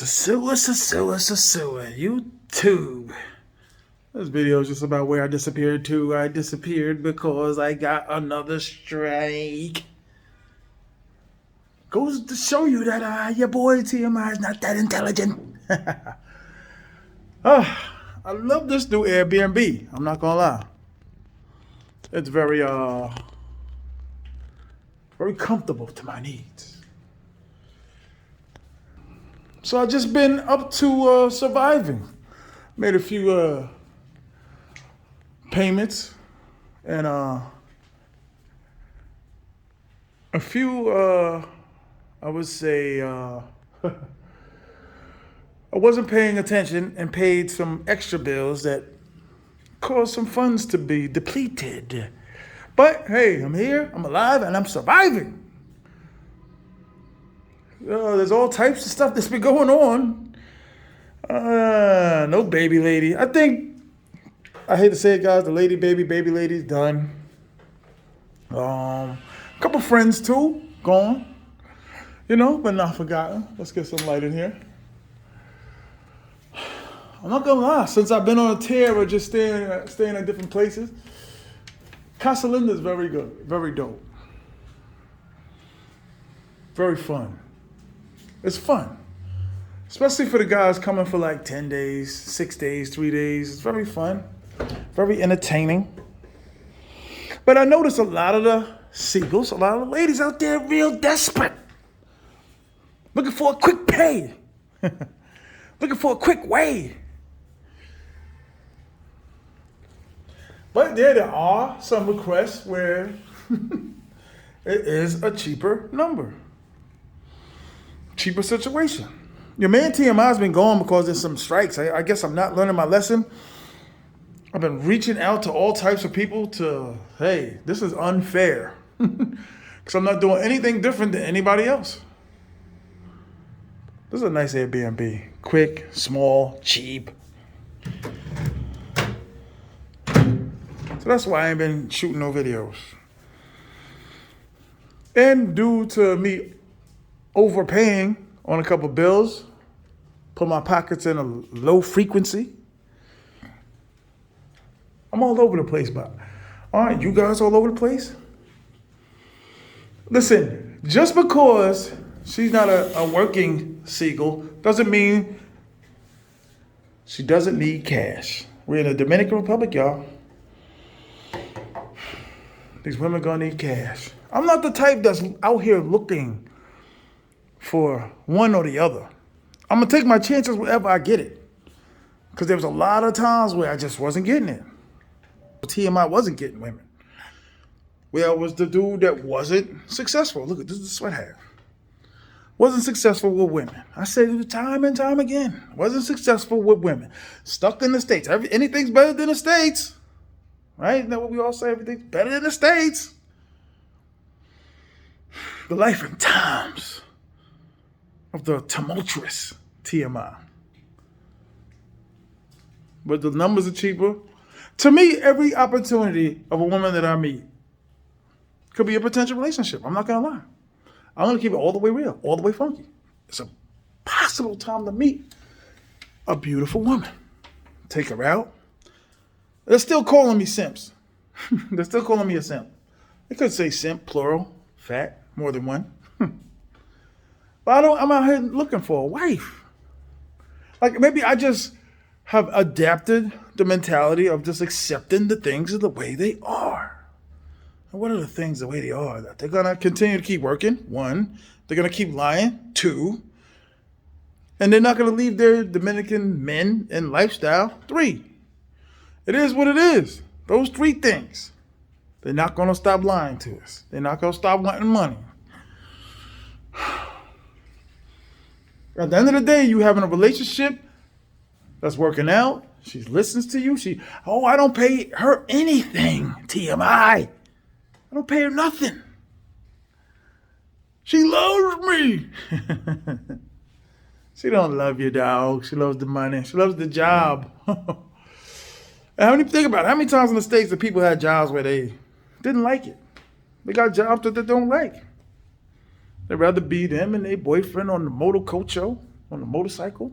Sosua, YouTube. This video is just about where I disappeared to. I disappeared because I got another strike. Goes to show you that your boy T.M.I is not that intelligent. I love this new Airbnb. I'm not gonna lie. It's very comfortable to my needs. So I just been up to surviving. Made a few payments and a few I would say I wasn't paying attention and paid some extra bills that caused some funds to be depleted. But hey, I'm here, I'm alive, and I'm surviving. There's all types of stuff that's been going on. No baby lady. I hate to say it, guys, the baby lady's done. A couple friends too, gone. But not forgotten. Let's get some light in here. I'm not gonna lie, since I've been on a tear of just staying at different places, Casa Linda is very good, very dope. Very fun. It's fun. Especially for the guys coming for like 10 days, 6 days, 3 days. It's very fun, very entertaining. But I noticed a lot of the singles, a lot of the ladies out there real desperate. Looking for a quick pay. Looking for a quick way. But there are some requests where it is a cheaper number. Cheaper situation. Your man T.M.I has been gone because there's some strikes. I guess I'm not learning my lesson. I've been reaching out to all types of people hey, this is unfair. Because I'm not doing anything different than anybody else. This is a nice Airbnb. Quick, small, cheap. So that's why I ain't been shooting no videos. And due to me overpaying on a couple bills, put my pockets in a low frequency, I'm all over the place, but aren't you guys all over the place? Listen, just because she's not a working seagull doesn't mean she doesn't need cash. We're in the Dominican Republic, y'all. These women gonna need cash. I'm not the type that's out here looking for one or the other. I'm gonna take my chances wherever I get it. Because there was a lot of times where I just wasn't getting it. T.M.I wasn't getting women. Where I was the dude that wasn't successful. Look at this is the sweat hat. Wasn't successful with women. I said it time and time again. Wasn't successful with women. Stuck in the States. Anything's better than the States. Right? Isn't that what we all say? Everything's better than the States. The life and times of the tumultuous T.M.I. But the numbers are cheaper. To me, every opportunity of a woman that I meet could be a potential relationship. I'm not going to lie. I'm going to keep it all the way real, all the way funky. It's a possible time to meet a beautiful woman. Take her out. They're still calling me simps. They're still calling me a simp. They could say simp, plural, fat, more than one. But I'm out here looking for a wife. Like maybe I just have adapted the mentality of just accepting the things the way they are. And what are the things the way they are? That they're going to continue to keep working, 1. They're going to keep lying, 2. And they're not going to leave their Dominican men and lifestyle, 3. It is what it is. Those 3 things. They're not going to stop lying to us. They're not going to stop wanting money. At the end of the day, you having a relationship that's working out. She listens to you. I don't pay her anything, T.M.I. I don't pay her nothing. She loves me. She don't love you, dog. She loves the money. She loves the job. Think about it. How many times in the States that people had jobs where they didn't like it? They got jobs that they don't like. They'd rather be them and their boyfriend on the motor coach show on a motorcycle.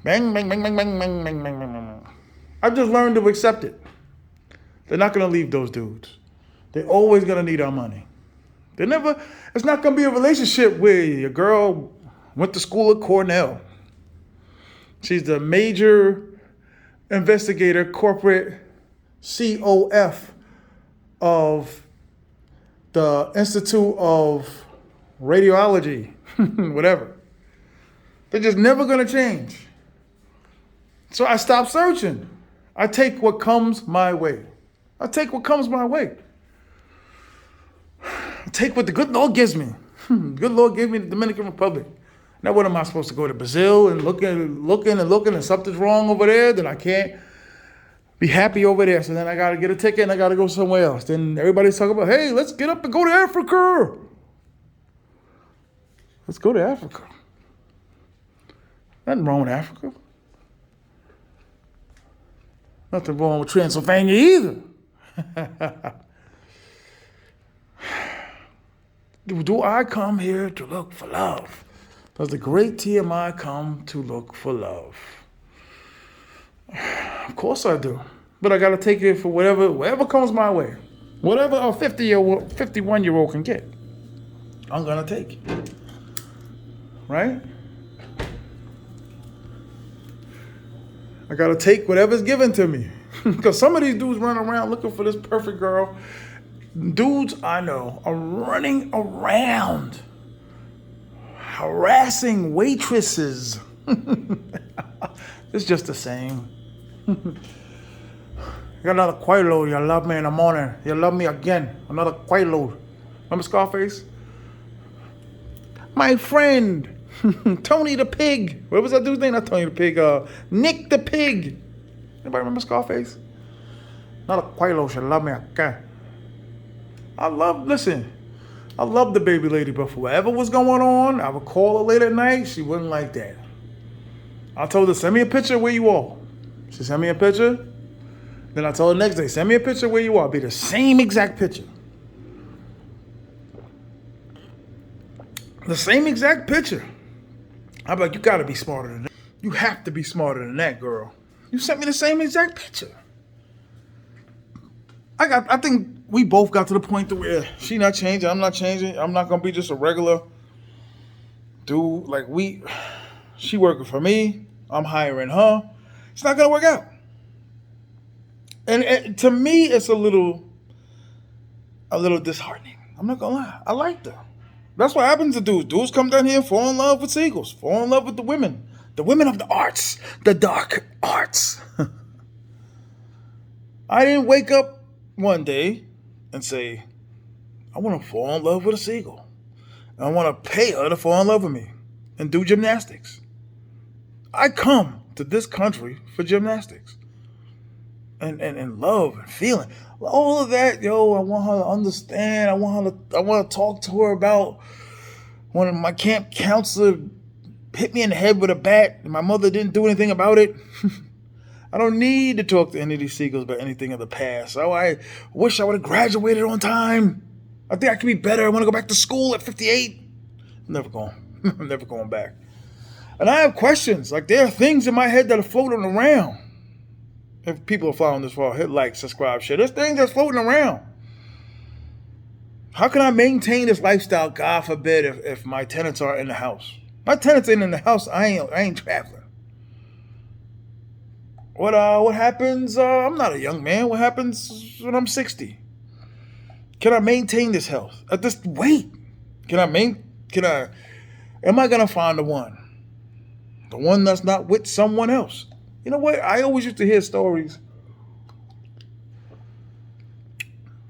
Bang, bang, bang, bang, bang, bang, bang, bang, bang, bang. I've just learned to accept it. They're not going to leave those dudes. They're always going to need our money. It's not going to be a relationship where your girl went to school at Cornell. She's the major investigator, corporate COF of the Institute of Radiology, whatever. They're just never going to change. So I stopped searching. I take what comes my way. I take what comes my way. I take what the good Lord gives me. Good Lord gave me the Dominican Republic. Now what am I supposed to go to Brazil and looking and something's wrong over there? Then I can't be happy over there. So then I got to get a ticket and I got to go somewhere else. Then everybody's talking about, hey, let's get up and go to Africa. Let's go to Africa. Nothing wrong with Africa. Nothing wrong with Transylvania either. Do I come here to look for love? Does the great T.M.I come to look for love? Of course I do. But I got to take it for whatever comes my way. Whatever a 51-year-old can get, I'm going to take it. Right? I got to take whatever's given to me. Because some of these dudes run around looking for this perfect girl. Dudes I know are running around harassing waitresses. It's just the same. Got another Quaalude. You love me in the morning. You love me again. Another Quaalude. Remember Scarface? My friend, Tony the Pig. What was that dude's name? Not Tony the Pig. Nick the Pig. Anybody remember Scarface? Another Quaalude. You love me again. I love the baby lady, but for whatever was going on, I would call her late at night. She wouldn't like that. I told her, send me a picture of where you are. She sent me a picture. Then I told her next day, send me a picture of where you are. Be the same exact picture. The same exact picture. I'm like, you gotta be smarter than that. You have to be smarter than that, girl. You sent me the same exact picture. I think we both got to the point to where she not changing, I'm not changing. I'm not gonna be just a regular dude. Like she working for me. I'm hiring her. It's not gonna work out. And to me, it's a little disheartening. I'm not gonna lie. I like her. That's what happens to dudes. Dudes come down here, fall in love with seagulls, fall in love with the women of the arts, the dark arts. I didn't wake up one day and say, I want to fall in love with a seagull. And I want to pay her to fall in love with me and do gymnastics. I come to this country for gymnastics and love and feeling. All of that, I want her to understand. I want to talk to her about when my camp counselor hit me in the head with a bat and my mother didn't do anything about it. I don't need to talk to any of these seagulls about anything of the past. Oh, I wish I would have graduated on time. I think I could be better. I want to go back to school at 58. I'm never going back. And I have questions. Like, there are things in my head that are floating around. If people are following this far, hit like, subscribe, share. There's things that's floating around. How can I maintain this lifestyle, God forbid, if my tenants are in the house? My tenants ain't in the house. I ain't traveling. What happens? I'm not a young man. What happens when I'm 60? Can I maintain this health at this weight? Am I gonna find the one that's not with someone else? You know what? I always used to hear stories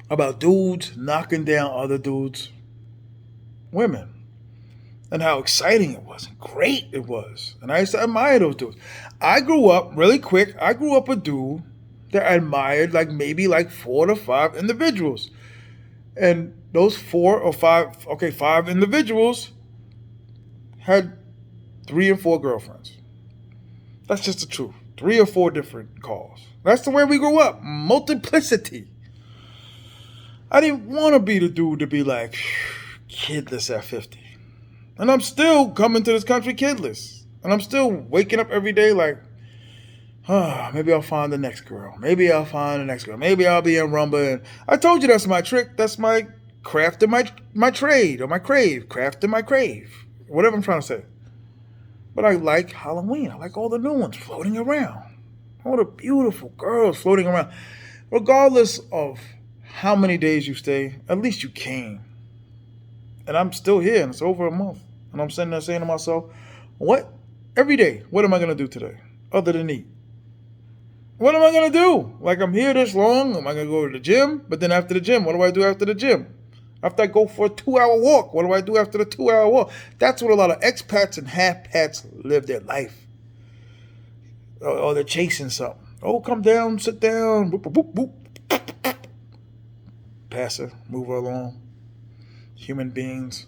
about dudes knocking down other dudes' women. And how exciting it was and great it was. And I used to admire those dudes. I grew up a dude that I admired maybe 4 to 5 individuals. And those 5 individuals had 3 and 4 girlfriends. That's just the truth. 3 or 4 different calls. That's the way we grew up. Multiplicity. I didn't want to be the dude to be like, kidless at 50. And I'm still coming to this country kidless. And I'm still waking up every day like, maybe I'll find the next girl. Maybe I'll find the next girl. Maybe I'll be in Rumba. And I told you that's my trick. That's my craft and my trade or my crave. Craft and my crave. Whatever I'm trying to say. But I like Halloween. I like all the new ones floating around. All the beautiful girls floating around. Regardless of how many days you stay, at least you came. And I'm still here and it's over a month. And I'm sitting there saying to myself, what? Every day, what am I going to do today? Other than eat. What am I going to do? Like I'm here this long. Am I going to go to the gym? But then after the gym, what do I do after the gym? After I go for a 2-hour walk, what do I do after the 2-hour walk? That's what a lot of expats and half-pats live their life. Or they're chasing something. Oh, come down, sit down. Boop, boop, boop, boop. Pass her, move her along. Human beings.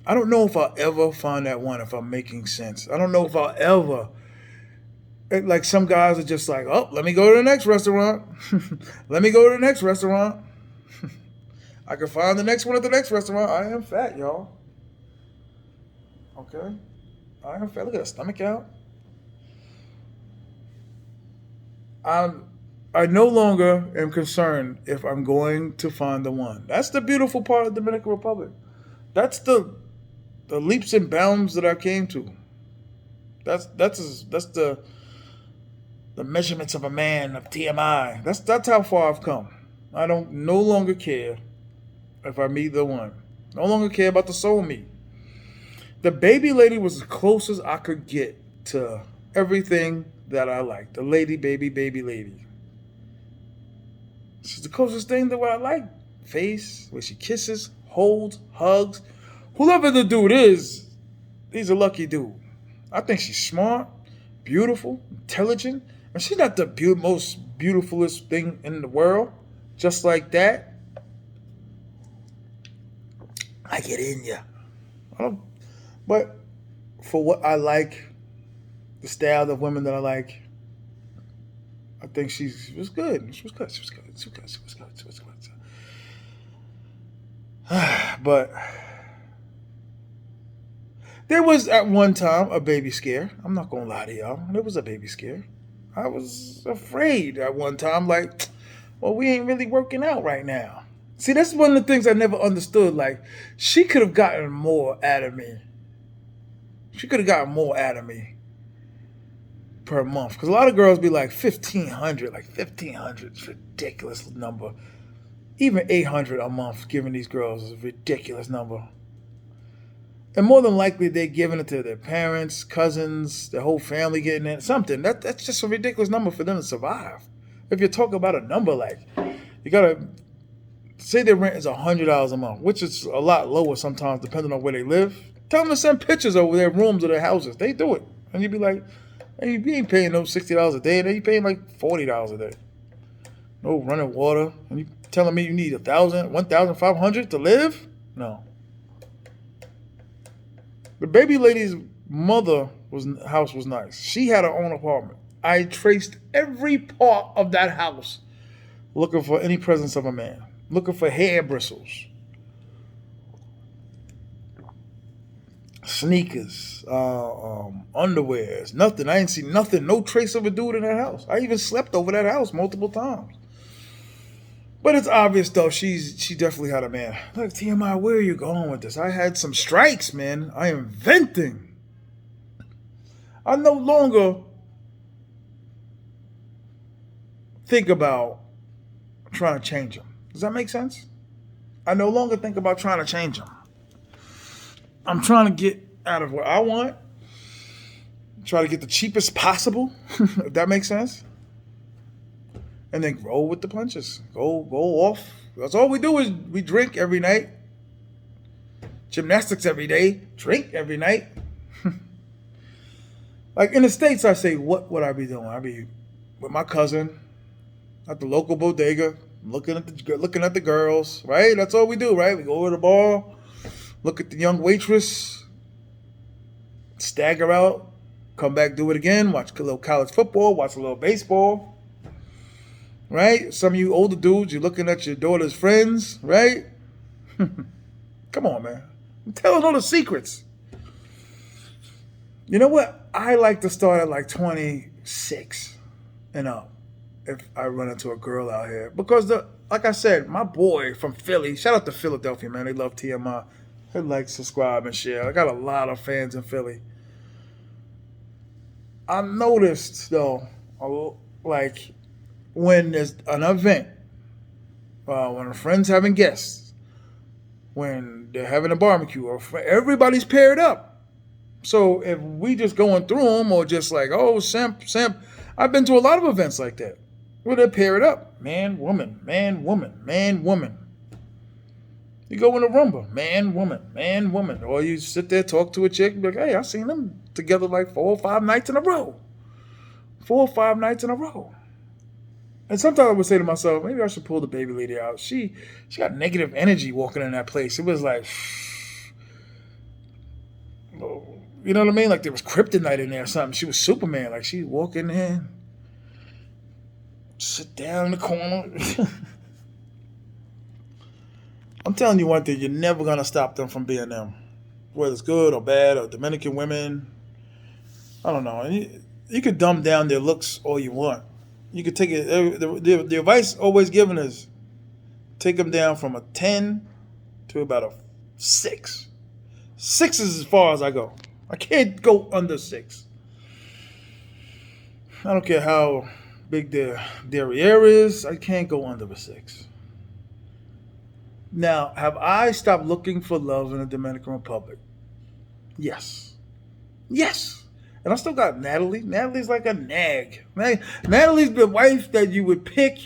I don't know if I'll ever find that one if I'm making sense. I don't know if I'll ever. Like some guys are just like, oh, let me go to the next restaurant. Let me go to the next restaurant. I can find the next one at the next restaurant. I am fat, y'all. Okay? I am fat. Look at that stomach out. I no longer am concerned if I'm going to find the one. That's the beautiful part of the Dominican Republic. That's the leaps and bounds that I came to. That's the measurements of a man of T.M.I. That's how far I've come. I don't no longer care if I meet the one. No longer care about the soul meat. The baby lady was as close as I could get to everything that I like. The lady, baby lady. She's the closest thing to what I like. Face, where she kisses, holds, hugs. Whoever the dude is, he's a lucky dude. I think she's smart, beautiful, intelligent, and she's not the most beautifulest thing in the world. Just like that, I get in ya. But for what I like, the style of women that I like, I think she was good. She was good. She was good. She was good. She was good. She was good. But there was at one time a baby scare. I'm not gonna lie to y'all. There was a baby scare. I was afraid at one time, like, well, we ain't really working out right now. See, that's one of the things I never understood. Like, she could have gotten more out of me. She could have gotten more out of me per month. Because a lot of girls be like 1,500. Like 1,500 is a ridiculous number. Even 800 a month giving these girls is a ridiculous number. And more than likely, they're giving it to their parents, cousins, their whole family getting it. Something. That's just a ridiculous number for them to survive. If you talk about a number like, you got to say their rent is $100 a month, which is a lot lower sometimes depending on where they live. Tell them to send pictures of their rooms or their houses. They do it. And you'd be like, hey, you ain't paying no $60 a day. You paying like $40 a day. No running water. And you telling me you need 1,500 to live? No. The baby lady's house was nice. She had her own apartment. I traced every part of that house looking for any presence of a man, looking for hair bristles, sneakers, underwears, nothing. I didn't see nothing, no trace of a dude in that house. I even slept over that house multiple times. But it's obvious though, she definitely had a man. Look, T.M.I, where are you going with this? I had some strikes, man. I am venting. I no longer think about trying to change them. Does that make sense? I no longer think about trying to change them. I'm trying to get out of what I want. Try to get the cheapest possible, if that makes sense. And then roll with the punches. Go off. That's all we do is we drink every night. Gymnastics every day. Drink every night. Like in the States, I say, what would I be doing? I'd be with my cousin at the local bodega, looking at the girls, right? That's all we do, right? We go to the bar, look at the young waitress, stagger out, come back, do it again, watch a little college football, watch a little baseball, right? Some of you older dudes, you're looking at your daughter's friends, right? Come on, man. I'm telling all the secrets. You know what? I like to start at like 26 and up if I run into a girl out here. Because, like I said, my boy from Philly, shout out to Philadelphia, man. They love T.M.I. They like, subscribe, and share. I got a lot of fans in Philly. I noticed, though, like when there's an event, when a friend's having guests, when they're having a barbecue, or everybody's paired up. So if we just going through them, or just like, oh, simp, I've been to a lot of events like that where they're paired up, man, woman, man, woman, man, woman. You go in a rumba, man, woman, or you sit there talk to a chick, and be like, hey, I seen them together like 4 or 5 nights in a row, 4 or 5 nights in a row. And sometimes I would say to myself, maybe I should pull the baby lady out. She got negative energy walking in that place. It was like, you know what I mean? Like there was kryptonite in there or something. She was Superman. Like she walk in there, sit down in the corner. I'm telling you one thing, you're never going to stop them from being them. Whether it's good or bad, or Dominican women. I don't know. You could dumb down their looks all you want. You could take it. The advice always given is take them down from a 10 to about a 6. 6 is as far as I go. I can't go under 6. I don't care how big their derriere is. I can't go under a 6. Now, have I stopped looking for love in the Dominican Republic? Yes. Yes. And I still got Natalie. Natalie's like a nag. Natalie's the wife that you would pick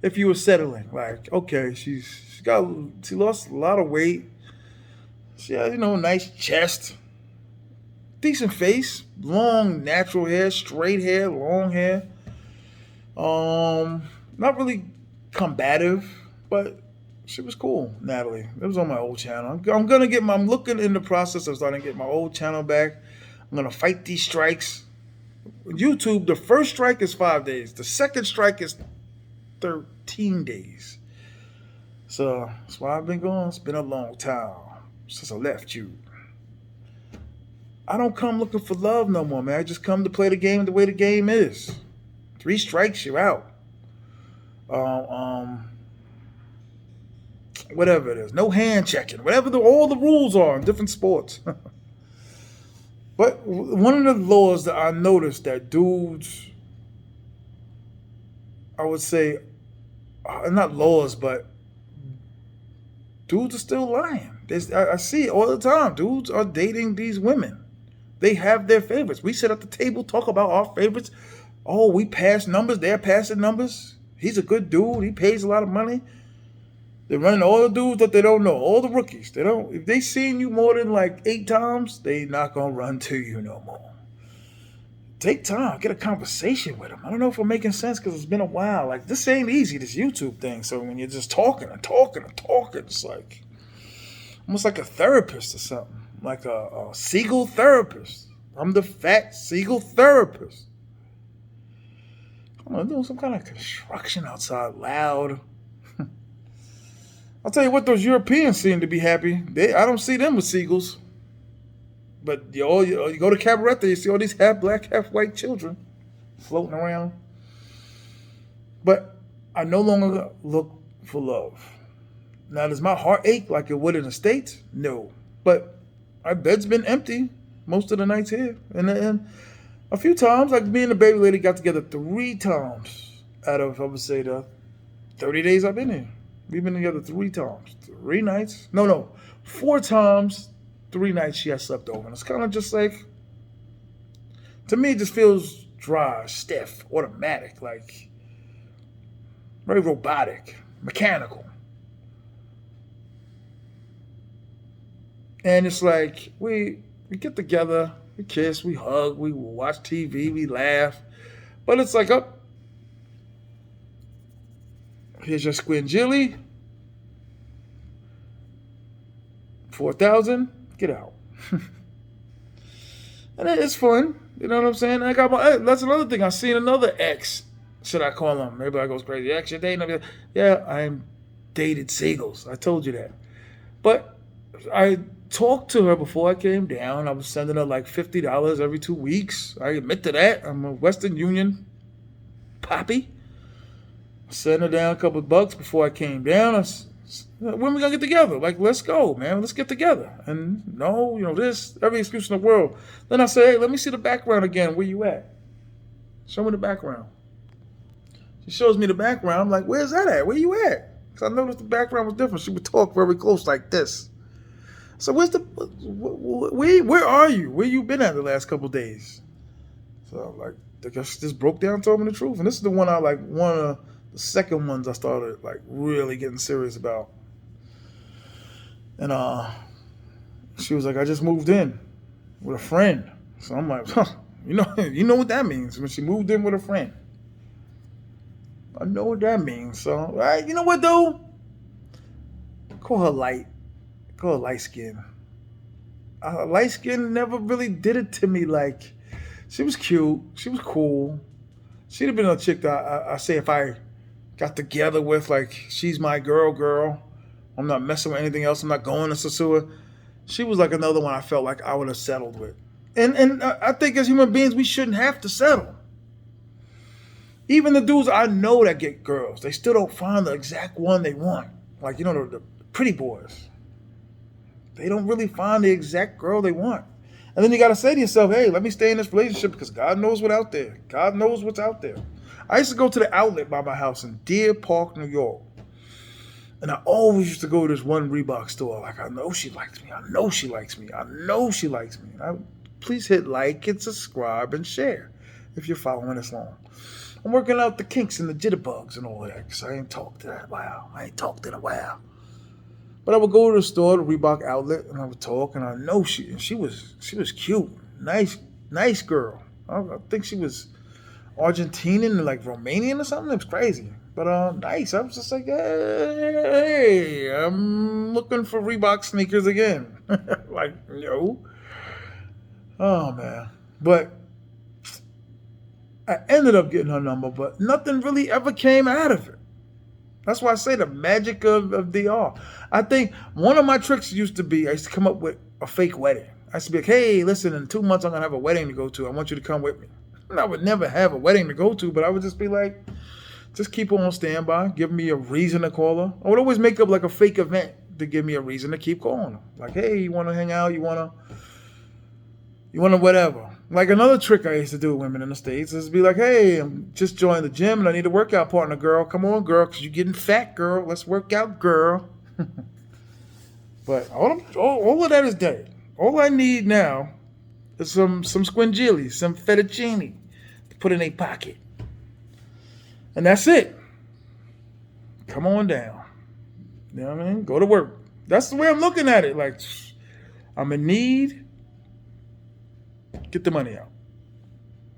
if you were settling. Like, okay, she lost a lot of weight. She has, nice chest. Decent face. Long, natural hair. Straight hair. Long hair. Not really combative, but she was cool, Natalie. It was on my old channel. I'm looking in the process of starting to get my old channel back. I'm going to fight these strikes. YouTube, the first strike is 5 days. The second strike is 13 days. So that's why I've been going. It's been a long time since I left you. I don't come looking for love no more, man. I just come to play the game the way the game is. 3 strikes, you're out. Whatever it is. No hand checking. Whatever all the rules are in different sports. But one of the laws that I noticed that dudes, I would say, not laws, but dudes are still lying. I see it all the time. Dudes are dating these women. They have their favorites. We sit at the table, talk about our favorites. Oh, we pass numbers. They're passing numbers. He's a good dude. He pays a lot of money. They're running all the dudes that they don't know, all the rookies. If they seen you more than like 8 times, they not gonna run to you no more. Take time, get a conversation with them. I don't know if I'm making sense because it's been a while. Like this ain't easy, this YouTube thing. So when you're just talking, it's like almost like a therapist or something, like a seagull therapist. I'm the fat seagull therapist. I'm doing some kind of construction outside, loud. I'll tell you what, those Europeans seem to be happy. I don't see them with seagulls. But you go to Cabaretta, you see all these half black, half white children floating around. But I no longer look for love. Now, does my heart ache like it would in the States? No. But our bed's been empty most of the nights here. And a few times, like me and the baby lady got together 3 times out of, I would say, the 30 days I've been here. We've been together 3 times. 3 nights. No. 4 times, 3 nights she has slept over. And it's kind of just like, to me, it just feels dry, stiff, automatic, like very robotic, mechanical. And it's like, we get together, we kiss, we hug, we watch TV, we laugh. But it's like, here's your squinjilly. 4,000, get out. And it's fun, you know what I'm saying? That's another thing. I seen another ex, should I call him? Maybe I goes crazy. Ex, you're dating? Yeah, I'm dated seagulls. I told you that. But I talked to her before I came down. I was sending her like $50 every 2 weeks. I admit to that. I'm a Western Union poppy. Sent her down a couple of bucks before I came down. When we gonna get together? Like, let's go, man. Let's get together. And no, this, every excuse in the world. Then I say, hey, let me see the background again. Where you at? Show me the background. She shows me the background. I'm like, where's that at? Where you at? Because I noticed the background was different. She would talk very close like this. So where are you? Where you been at the last couple of days? So like, I guess she just broke down, told me the truth. And this is the one one of the second ones I started like really getting serious about. And she was like, I just moved in with a friend. So I'm like, huh, you know what that means when she moved in with a friend. I know what that means. So, all right, you know what though? Call her light. Call her light skin. Light skin never really did it to me. Like, she was cute. She was cool. She'd have been a chick that I say if I got together with, like, she's my girl. I'm not messing with anything else. I'm not going to sosua. She was like another one I felt like I would have settled with. And I think as human beings, we shouldn't have to settle. Even the dudes I know that get girls, they still don't find the exact one they want. Like, the pretty boys. They don't really find the exact girl they want. And then you got to say to yourself, hey, let me stay in this relationship because God knows what's out there. God knows what's out there. I used to go to the outlet by my house in Deer Park, New York. And I always used to go to this one Reebok store. Like, I know she likes me. I know she likes me. I know she likes me. Please hit like and subscribe and share if you're following us along. I'm working out the kinks and the jitterbugs and all that because I ain't talked in a while. But I would go to the store, the Reebok outlet, and I would talk, and I know she was cute, nice girl. I think she was Argentinian, like Romanian or something. It was crazy, but nice. I was just like, hey, I'm looking for Reebok sneakers again. Like, no. Oh man, but I ended up getting her number, but nothing really ever came out of it. That's why I say the magic of DR. I think one of my tricks used to be, I used to come up with a fake wedding. I used to be like, hey, listen, in 2 months I'm going to have a wedding to go to. I want you to come with me. And I would never have a wedding to go to, but I would just be like, just keep her on standby, give me a reason to call her. I would always make up like a fake event to give me a reason to keep calling her. Like, hey, you want to hang out? You want to whatever. Like another trick I used to do with women in the States is be like, hey, I'm just joining the gym and I need a workout partner, girl. Come on, girl, because you're getting fat, girl. Let's work out, girl. But all of that is dead. All I need now is some squingili, some fettuccine to put in a pocket. And that's it. Come on down. You know what I mean? Go to work. That's the way I'm looking at it. Like, I'm in need. Get the money out.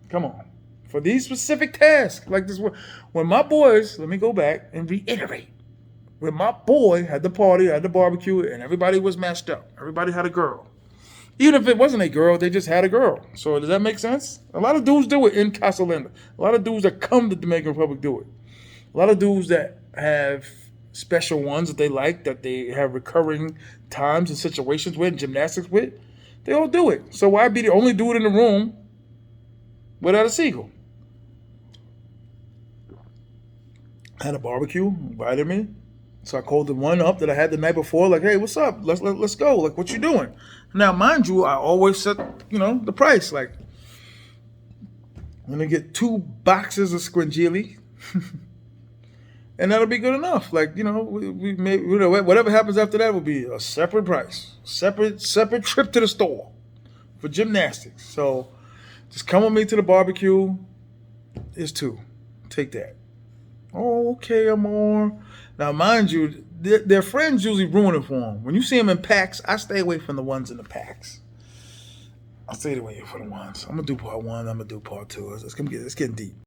Come on. For these specific tasks, like this one. When my boys, let me go back and reiterate. When my boy had the party, had the barbecue, and everybody was matched up. Everybody had a girl. Even if it wasn't a girl, they just had a girl. So does that make sense? A lot of dudes do it in Casa Linda. A lot of dudes that come to the Dominican Republic do it. A lot of dudes that have special ones that they like, that they have recurring times and situations with, gymnastics with, they all do it. So why be the only dude in the room without a seagull? Had a barbecue, invited me. So I called the one up that I had the night before, like, hey, what's up? Let's go. Like, what you doing? Now, mind you, I always set, the price. Like, I'm going to get 2 boxes of squingili. And that'll be good enough. Like, we may, whatever happens after that will be a separate price. Separate trip to the store for gymnastics. So just come with me to the barbecue. It's 2. Take that. Oh, okay, Amor. Now, mind you, their friends usually ruin it for them. When you see them in packs, I stay away from the ones in the packs. I stay away from the ones. I'm going to do part 1. I'm going to do part 2. It's getting deep.